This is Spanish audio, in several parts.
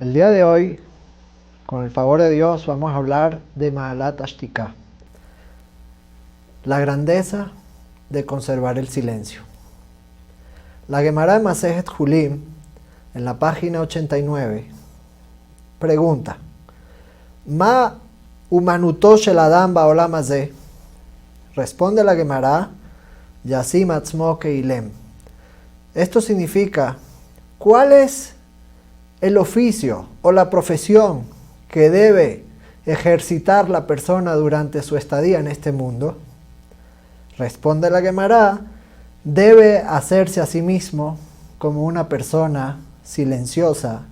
El día de hoy, con el favor de Dios, vamos a hablar de Mahalat Ashtika, la grandeza de conservar el silencio. La Gemara de Masejet Julim, en la página 89, pregunta: Ma umanuto shel adam ba'olam hazeh. Responde la Gemara: Yasim atzmo keilem. Esto significa, ¿cuál es el oficio o la profesión que debe ejercitar la persona durante su estadía en este mundo? Responde la Gemara: debe hacerse a sí mismo como una persona silenciosa,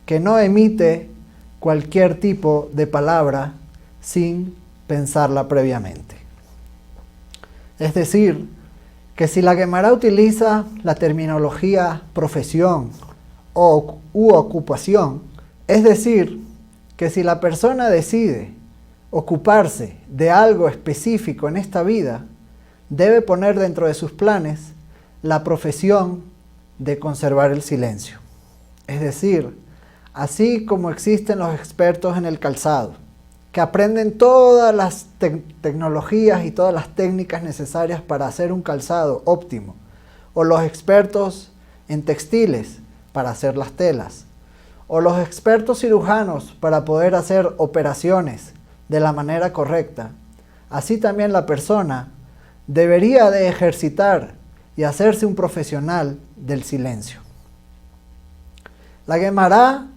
que no emite cualquier tipo de palabra sin pensarla previamente. Es decir, que si la Gemara utiliza la terminología profesión u ocupación, es decir, que si la persona decide ocuparse de algo específico en esta vida, debe poner dentro de sus planes la profesión de conservar el silencio. Es decir, así como existen los expertos en el calzado, que aprenden todas las tecnologías y todas las técnicas necesarias para hacer un calzado óptimo, o los expertos en textiles para hacer las telas, o los expertos cirujanos para poder hacer operaciones de la manera correcta, así también la persona debería de ejercitar y hacerse un profesional del silencio. La Gemara,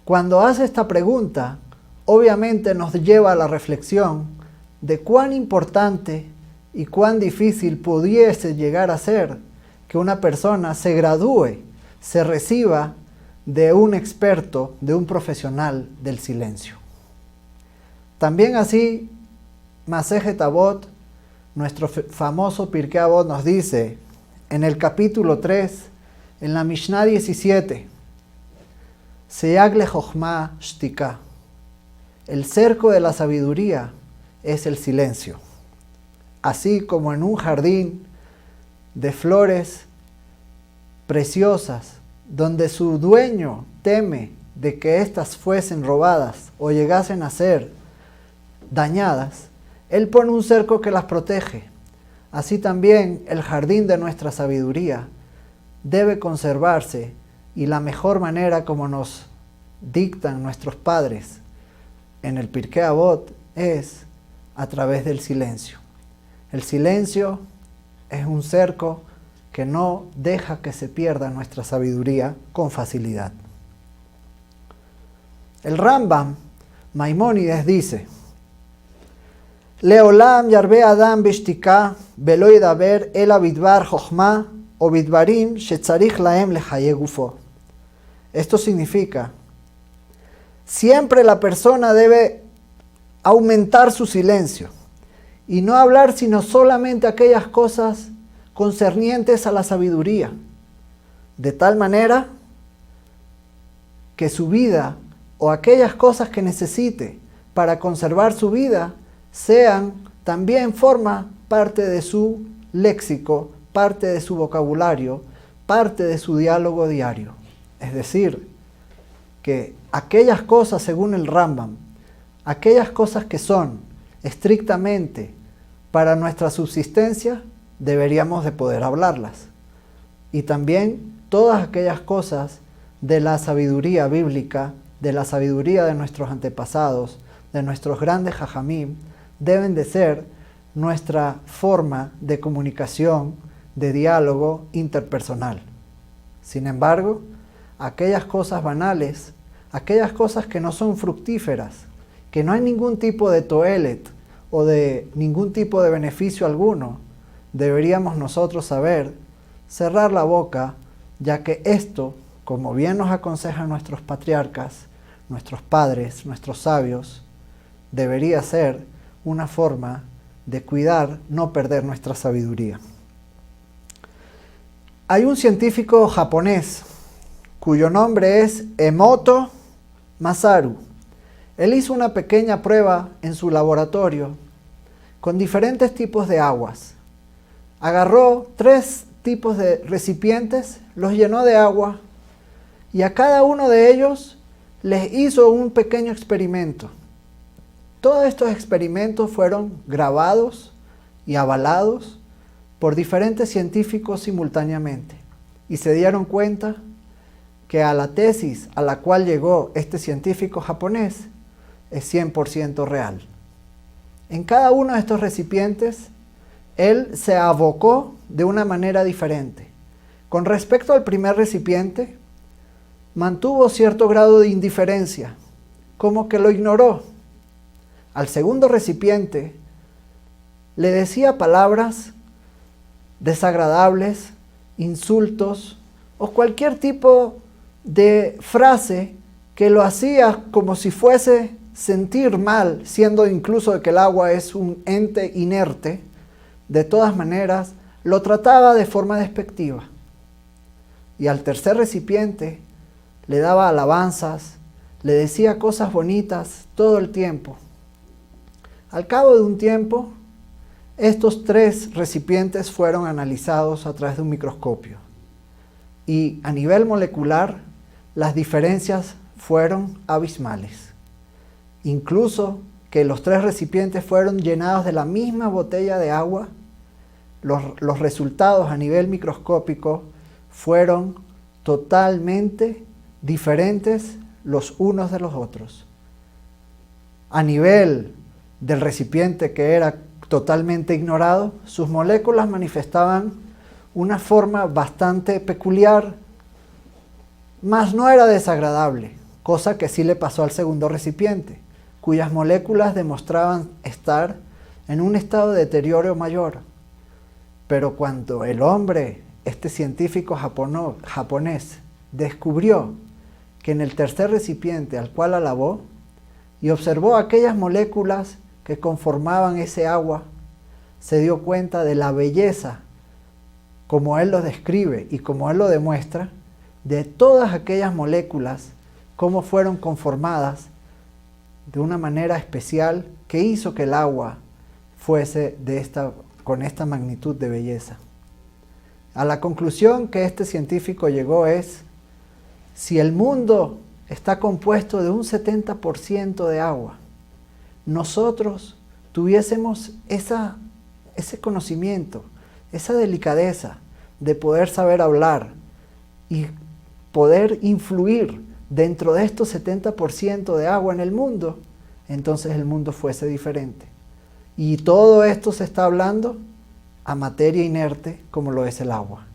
cuando hace esta pregunta, obviamente nos lleva a la reflexión de cuán importante y cuán difícil pudiese llegar a ser que una persona se gradúe, se reciba de un experto, de un profesional del silencio. También así, Masejet Avot, nuestro famoso Pirkei Avot, nos dice en el capítulo 3, en la Mishnah 17, Seyag lechochma shtika. El cerco de la sabiduría es el silencio. Así como en un jardín de flores preciosas, donde su dueño teme de que éstas fuesen robadas o llegasen a ser dañadas, él pone un cerco que las protege. Así también el jardín de nuestra sabiduría debe conservarse, y la mejor manera, como nos dictan nuestros padres en el Pirkei Avot, es a través del silencio. El silencio es un cerco que no deja que se pierda nuestra sabiduría con facilidad. El Rambam Maimónides dice: Leolam yarbe adam bishtika velo yedaber ela bidvar chochma o bidvarim shetzarich laem lechaye gufo. Esto significa, siempre la persona debe aumentar su silencio y no hablar sino solamente aquellas cosas concernientes a la sabiduría, de tal manera que su vida o aquellas cosas que necesite para conservar su vida sean también forma parte de su léxico, parte de su vocabulario, parte de su diálogo diario. Es decir, que aquellas cosas, según el Rambam, aquellas cosas que son estrictamente para nuestra subsistencia, deberíamos de poder hablarlas. Y también todas aquellas cosas de la sabiduría bíblica, de la sabiduría de nuestros antepasados, de nuestros grandes jajamim, deben de ser nuestra forma de comunicación, de diálogo interpersonal. Sin embargo, aquellas cosas banales, aquellas cosas que no son fructíferas, que no hay ningún tipo de toelet o de ningún tipo de beneficio alguno, deberíamos nosotros saber cerrar la boca, ya que esto, como bien nos aconsejan nuestros patriarcas, nuestros padres, nuestros sabios, debería ser una forma de cuidar, no perder nuestra sabiduría. Hay un científico japonés cuyo nombre es Emoto Masaru. Él hizo una pequeña prueba en su laboratorio con diferentes tipos de aguas. Agarró 3 tipos de recipientes, los llenó de agua y a cada uno de ellos les hizo un pequeño experimento. Todos estos experimentos fueron grabados y avalados por diferentes científicos simultáneamente, y se dieron cuenta que a la tesis a la cual llegó este científico japonés es 100% real. En cada uno de estos recipientes, él se abocó de una manera diferente. Con respecto al primer recipiente, mantuvo cierto grado de indiferencia, como que lo ignoró. Al segundo recipiente, le decía palabras desagradables, insultos o cualquier tipo de frase que lo hacía como si fuese sentir mal, siendo incluso de que el agua es un ente inerte. De todas maneras, lo trataba de forma despectiva. Y al tercer recipiente le daba alabanzas, le decía cosas bonitas todo el tiempo. Al cabo de un tiempo, estos 3 recipientes fueron analizados a través de un microscopio. Y a nivel molecular, las diferencias fueron abismales. Incluso que los 3 recipientes fueron llenados de la misma botella de agua, los resultados a nivel microscópico fueron totalmente diferentes los unos de los otros. A nivel del recipiente que era totalmente ignorado, sus moléculas manifestaban una forma bastante peculiar, mas no era desagradable, cosa que sí le pasó al segundo recipiente, cuyas moléculas demostraban estar en un estado de deterioro mayor. Pero cuando el hombre, este científico japonés, descubrió que en el tercer recipiente al cual alabó y observó aquellas moléculas que conformaban ese agua, se dio cuenta de la belleza, como él lo describe y como él lo demuestra, de todas aquellas moléculas, cómo fueron conformadas de una manera especial que hizo que el agua fuese con esta magnitud de belleza. A la conclusión que este científico llegó es: si el mundo está compuesto de un 70% de agua, nosotros tuviésemos ese conocimiento, esa delicadeza de poder saber hablar y poder influir dentro de estos 70% de agua en el mundo, entonces el mundo fuese diferente. Y todo esto se está hablando a materia inerte como lo es el agua.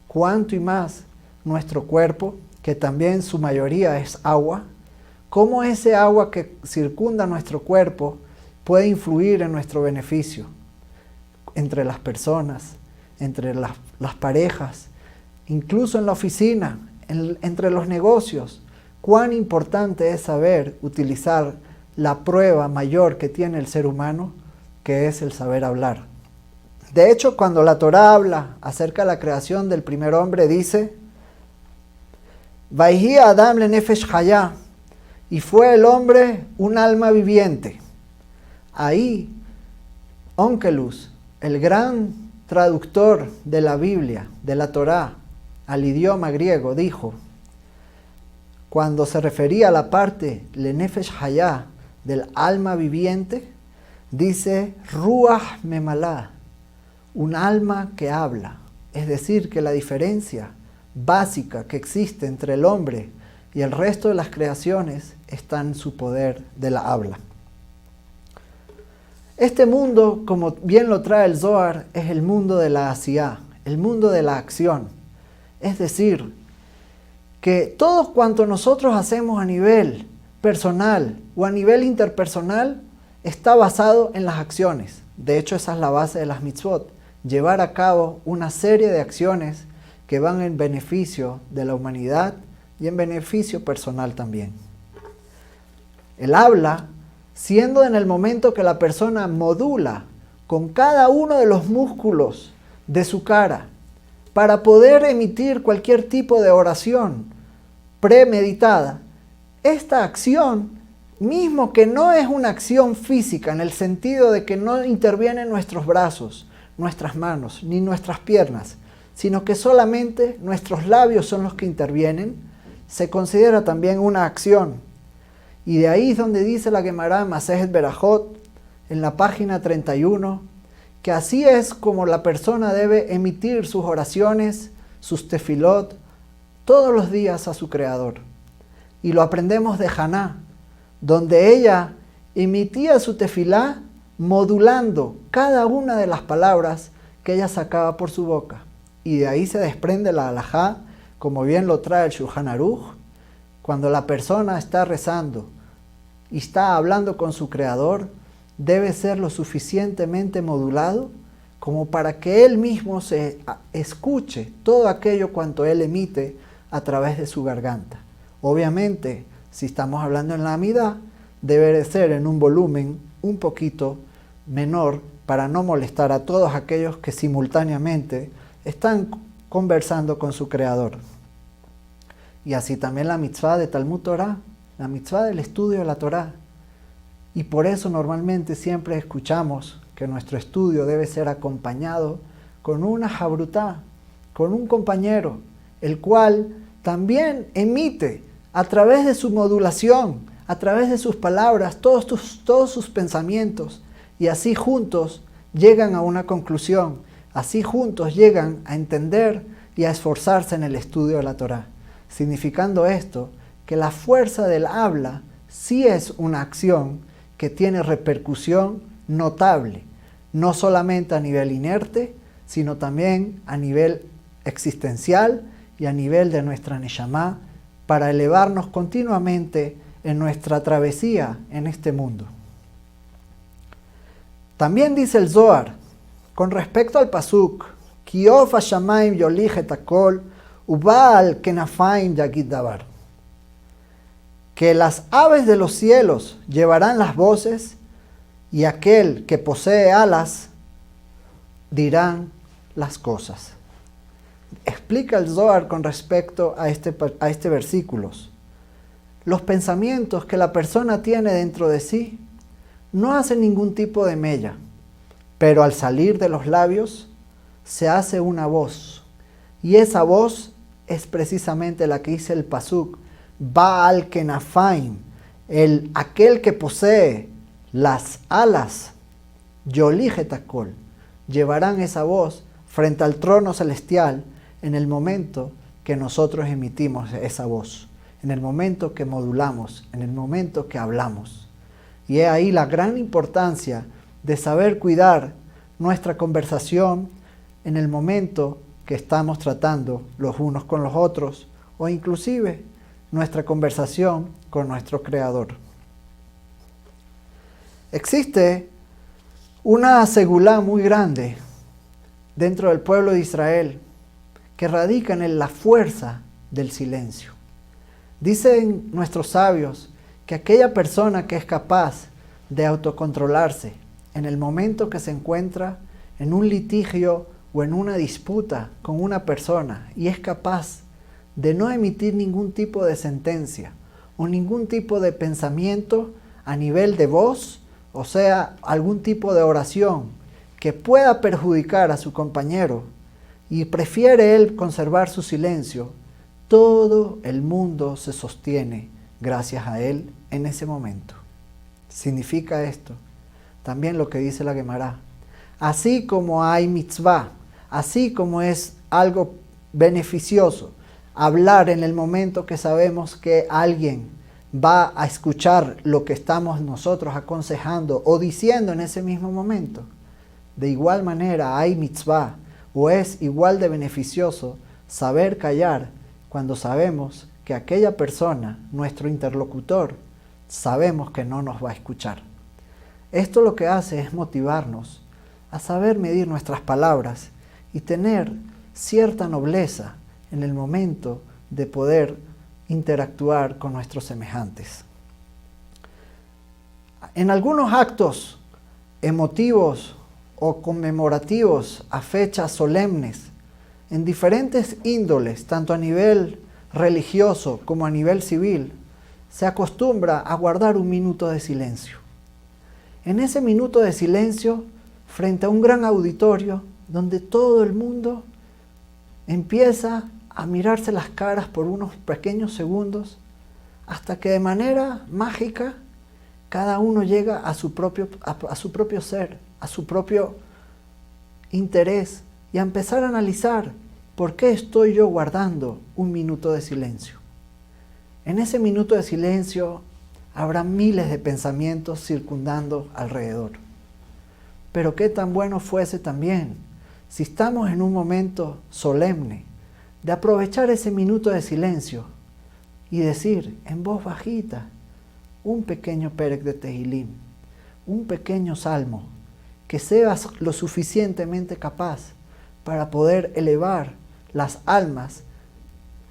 Cuánto y más nuestro cuerpo, que también su mayoría es agua, cómo ese agua que circunda nuestro cuerpo puede influir en nuestro beneficio, entre las personas, entre las parejas, incluso en la oficina, entre los negocios. Cuán importante es saber utilizar la prueba mayor que tiene el ser humano, que es el saber hablar. De hecho, cuando la Torá habla acerca de la creación del primer hombre, dice: Vaihi Adam le nefesh hayá, y fue el hombre un alma viviente. Ahí, Onkelos, el gran traductor de la Biblia, de la Torá, al idioma griego, dijo, cuando se refería a la parte le nefesh hayá del alma viviente, dice Ruach memalá, un alma que habla. Es decir, que la diferencia básica que existe entre el hombre y el resto de las creaciones está en su poder de la habla. Este mundo, como bien lo trae el Zohar, es el mundo de la asiyá, el mundo de la acción. Es decir, que todo cuanto nosotros hacemos a nivel personal o a nivel interpersonal está basado en las acciones. De hecho, esa es la base de las mitzvot, llevar a cabo una serie de acciones que van en beneficio de la humanidad y en beneficio personal también. El habla, siendo en el momento que la persona modula con cada uno de los músculos de su cara para poder emitir cualquier tipo de oración premeditada, esta acción, mismo que no es una acción física en el sentido de que no intervienen nuestros brazos, nuestras manos, ni nuestras piernas, sino que solamente nuestros labios son los que intervienen, se considera también una acción. Y de ahí es donde dice la Gemara en Masejet Berajot, en la página 31, que así es como la persona debe emitir sus oraciones, sus tefilot, todos los días a su Creador. Y lo aprendemos de Haná, donde ella emitía su tefilá modulando cada una de las palabras que ella sacaba por su boca. Y de ahí se desprende la halajá, como bien lo trae el Shulchan Aruch, cuando la persona está rezando y está hablando con su Creador, debe ser lo suficientemente modulado como para que él mismo se escuche todo aquello cuanto él emite a través de su garganta. Obviamente, si estamos hablando en la amidá, debe de ser en un volumen un poquito menor para no molestar a todos aquellos que simultáneamente están conversando con su Creador. Y así también la mitzvah de Talmud Torah, la mitzvah del estudio de la Torah. Y por eso normalmente siempre escuchamos que nuestro estudio debe ser acompañado con una jabrutá, con un compañero, el cual también emite a través de su modulación, a través de sus palabras, todos sus pensamientos, y así juntos llegan a una conclusión, así juntos llegan a entender y a esforzarse en el estudio de la Torá. Significando esto, que la fuerza del habla sí es una acción que tiene repercusión notable, no solamente a nivel inerte, sino también a nivel existencial y a nivel de nuestra neshama, para elevarnos continuamente en nuestra travesía en este mundo. También dice el Zohar, con respecto al pasuk, Kiof hashamayim yolich et hakol, ubal kenafaim yagid davar, que las aves de los cielos llevarán las voces y aquel que posee alas dirán las cosas. Explica el Zohar con respecto a este versículo. Los pensamientos que la persona tiene dentro de sí no hacen ningún tipo de mella, pero al salir de los labios se hace una voz. Y esa voz es precisamente la que dice el pasuk, Baal Kenafaim, aquel que posee las alas, Yolich et hakol, llevarán esa voz frente al trono celestial en el momento que nosotros emitimos esa voz, en el momento que modulamos, en el momento que hablamos. Y es ahí la gran importancia de saber cuidar nuestra conversación en el momento que estamos tratando los unos con los otros, o inclusive nuestra conversación con nuestro Creador. Existe una segulá muy grande dentro del pueblo de Israel que radica en la fuerza del silencio. Dicen nuestros sabios que aquella persona que es capaz de autocontrolarse en el momento que se encuentra en un litigio o en una disputa con una persona y es capaz de no emitir ningún tipo de sentencia o ningún tipo de pensamiento a nivel de voz, o sea, algún tipo de oración que pueda perjudicar a su compañero y prefiere él conservar su silencio, todo el mundo se sostiene gracias a él en ese momento. Significa esto también lo que dice la Gemara. Así como hay mitzvah, así como es algo beneficioso hablar en el momento que sabemos que alguien va a escuchar lo que estamos nosotros aconsejando o diciendo en ese mismo momento, de igual manera hay mitzvah o es igual de beneficioso saber callar cuando sabemos que aquella persona, nuestro interlocutor, sabemos que no nos va a escuchar. Esto lo que hace es motivarnos a saber medir nuestras palabras y tener cierta nobleza en el momento de poder interactuar con nuestros semejantes. En algunos actos emotivos o conmemorativos a fechas solemnes, en diferentes índoles, tanto a nivel religioso como a nivel civil, se acostumbra a guardar un minuto de silencio. En ese minuto de silencio, frente a un gran auditorio, donde todo el mundo empieza a mirarse las caras por unos pequeños segundos, hasta que de manera mágica cada uno llega a su propio ser, a su propio interés, y a empezar a analizar por qué estoy yo guardando un minuto de silencio. En ese minuto de silencio habrá miles de pensamientos circundando alrededor. Pero qué tan bueno fuese también, si estamos en un momento solemne, de aprovechar ese minuto de silencio y decir en voz bajita un pequeño Perek de Tehilim, un pequeño salmo, que seas lo suficientemente capaz para poder elevar las almas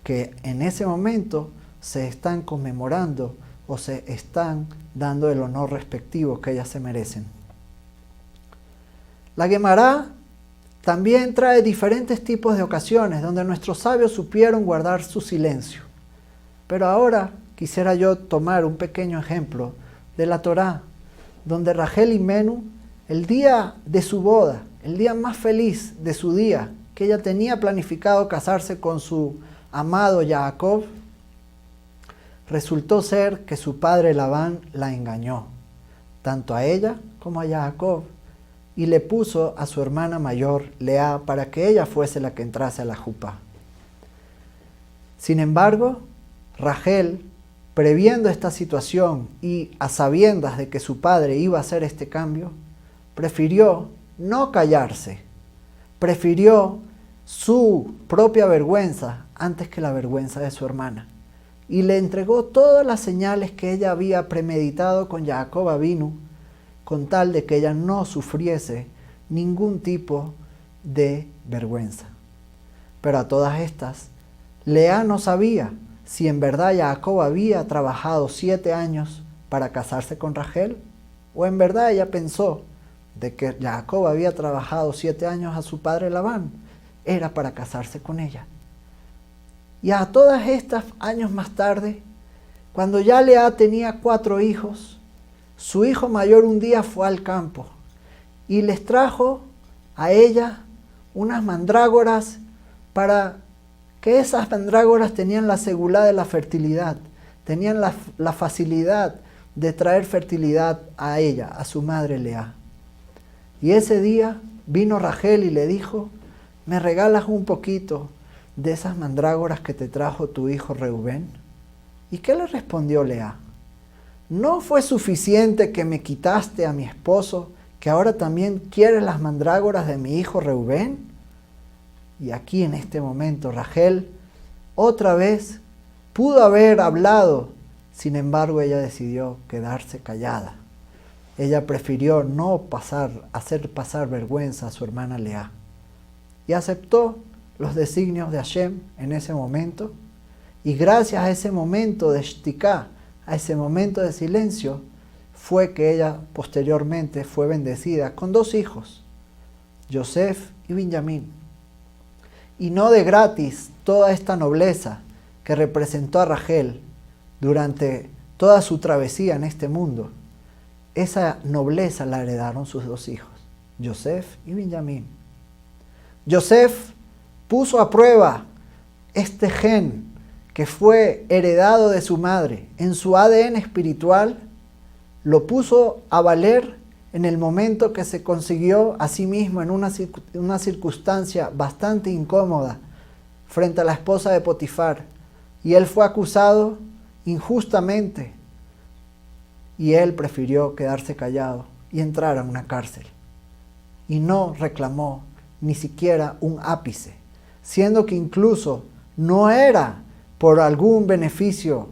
que en ese momento se están conmemorando o se están dando el honor respectivo que ellas se merecen. La Guemará también trae diferentes tipos de ocasiones donde nuestros sabios supieron guardar su silencio. Pero ahora quisiera yo tomar un pequeño ejemplo de la Torá, donde Rachel y Menú, el día de su boda, el día más feliz de su día, que ella tenía planificado casarse con su amado Jacob, resultó ser que su padre Labán la engañó, tanto a ella como a Jacob, y le puso a su hermana mayor, Lea, para que ella fuese la que entrase a la jupá. Sin embargo, Rachel, previendo esta situación y a sabiendas de que su padre iba a hacer este cambio, prefirió no callarse, prefirió su propia vergüenza antes que la vergüenza de su hermana, y le entregó todas las señales que ella había premeditado con Jacob Avinu, con tal de que ella no sufriese ningún tipo de vergüenza. Pero a todas estas, Lea no sabía si en verdad Jacob había trabajado 7 años para casarse con Rachel, o en verdad ella pensó de que Jacob había trabajado 7 años a su padre Labán, era para casarse con ella. Y a todas estas, años más tarde, cuando ya Lea tenía 4 hijos, su hijo mayor un día fue al campo y les trajo a ella unas mandrágoras, para que esas mandrágoras tenían la segulá de la fertilidad, tenían la facilidad de traer fertilidad a ella, a su madre Lea. Y ese día vino Rachel y le dijo: ¿me regalas un poquito de esas mandrágoras que te trajo tu hijo Reubén? ¿Y qué le respondió Lea? ¿No fue suficiente que me quitaste a mi esposo, que ahora también quieres las mandrágoras de mi hijo Reubén? Y aquí en este momento Rachel otra vez pudo haber hablado, sin embargo ella decidió quedarse callada. Ella prefirió no hacer pasar vergüenza a su hermana Lea, y aceptó los designios de Hashem en ese momento, y gracias a ese momento de shtiká, a ese momento de silencio, fue que ella posteriormente fue bendecida con 2 hijos, Yosef y Benjamín. Y no de gratis toda esta nobleza que representó a Rachel durante toda su travesía en este mundo, esa nobleza la heredaron sus 2 hijos, Yosef y Benjamín. Yosef puso a prueba este gen que fue heredado de su madre en su ADN espiritual, lo puso a valer en el momento que se consiguió a sí mismo en una circunstancia bastante incómoda frente a la esposa de Potifar, y él fue acusado injustamente, y él prefirió quedarse callado y entrar a una cárcel, y no reclamó ni siquiera un ápice, siendo que incluso no era por algún beneficio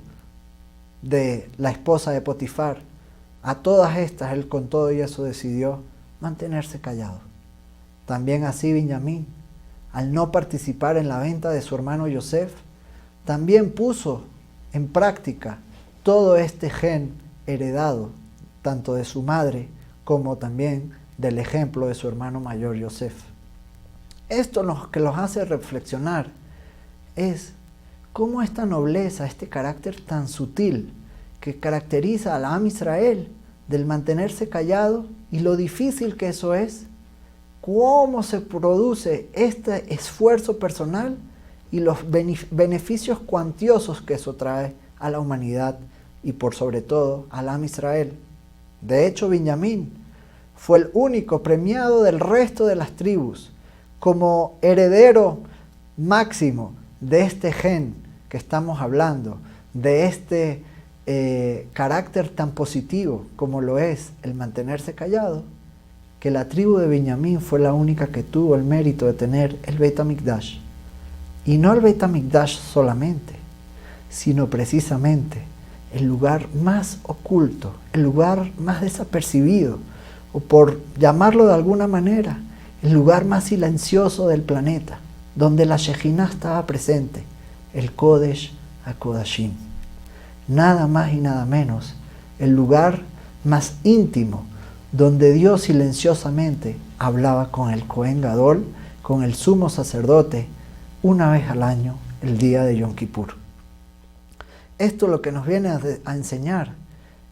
de la esposa de Potifar. A todas estas, él con todo y eso decidió mantenerse callado. También así Benjamín, al no participar en la venta de su hermano Yosef, también puso en práctica todo este gen heredado, tanto de su madre como también del ejemplo de su hermano mayor Yosef. Esto lo que los hace reflexionar es cómo esta nobleza, este carácter tan sutil que caracteriza al Am Israel, del mantenerse callado, y lo difícil que eso es, cómo se produce este esfuerzo personal y los beneficios cuantiosos que eso trae a la humanidad y por sobre todo al Am Israel. De hecho, Benjamín fue el único premiado del resto de las tribus como heredero máximo de este gen que estamos hablando, de este carácter tan positivo como lo es el mantenerse callado, que la tribu de Benjamín fue la única que tuvo el mérito de tener el Beit HaMikdash. Y no el Beit HaMikdash solamente, sino precisamente el lugar más oculto, el lugar más desapercibido, o por llamarlo de alguna manera, el lugar más silencioso del planeta, donde la Shejinah estaba presente, el Kodesh HaKodashim. Nada más y nada menos, el lugar más íntimo, donde Dios silenciosamente hablaba con el Cohen Gadol, con el sumo sacerdote, una vez al año, el día de Yom Kippur. Esto lo que nos viene a enseñar,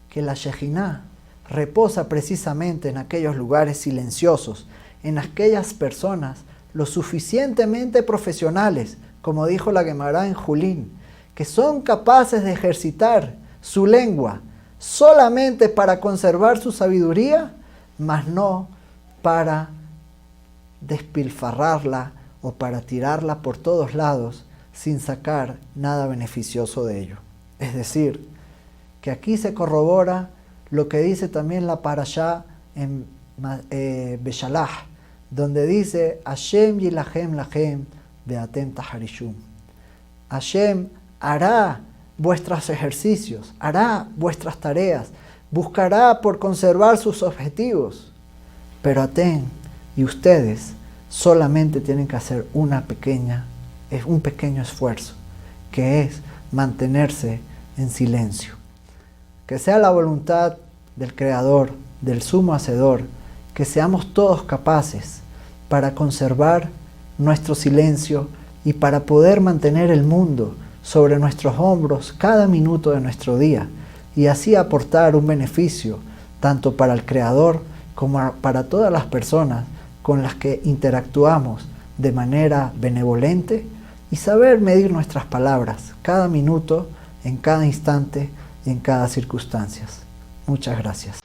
que la Shejinah reposa precisamente en aquellos lugares silenciosos, en aquellas personas lo suficientemente profesionales, como dijo la Gemara en Julín, que son capaces de ejercitar su lengua solamente para conservar su sabiduría, mas no para despilfarrarla o para tirarla por todos lados sin sacar nada beneficioso de ello. Es decir, que aquí se corrobora lo que dice también la Parashá en Beshalach, donde dice Hashem yilachem lachem ve'atem taharishum. Hashem hará vuestros ejercicios, hará vuestras tareas, buscará por conservar sus objetivos, pero Atem y ustedes solamente tienen que hacer un pequeño esfuerzo, que es mantenerse en silencio. Que sea la voluntad del Creador, del Sumo Hacedor, que seamos todos capaces para conservar nuestro silencio y para poder mantener el mundo sobre nuestros hombros cada minuto de nuestro día y así aportar un beneficio tanto para el Creador como para todas las personas con las que interactuamos de manera benevolente y saber medir nuestras palabras cada minuto, en cada instante y en cada circunstancia. Muchas gracias.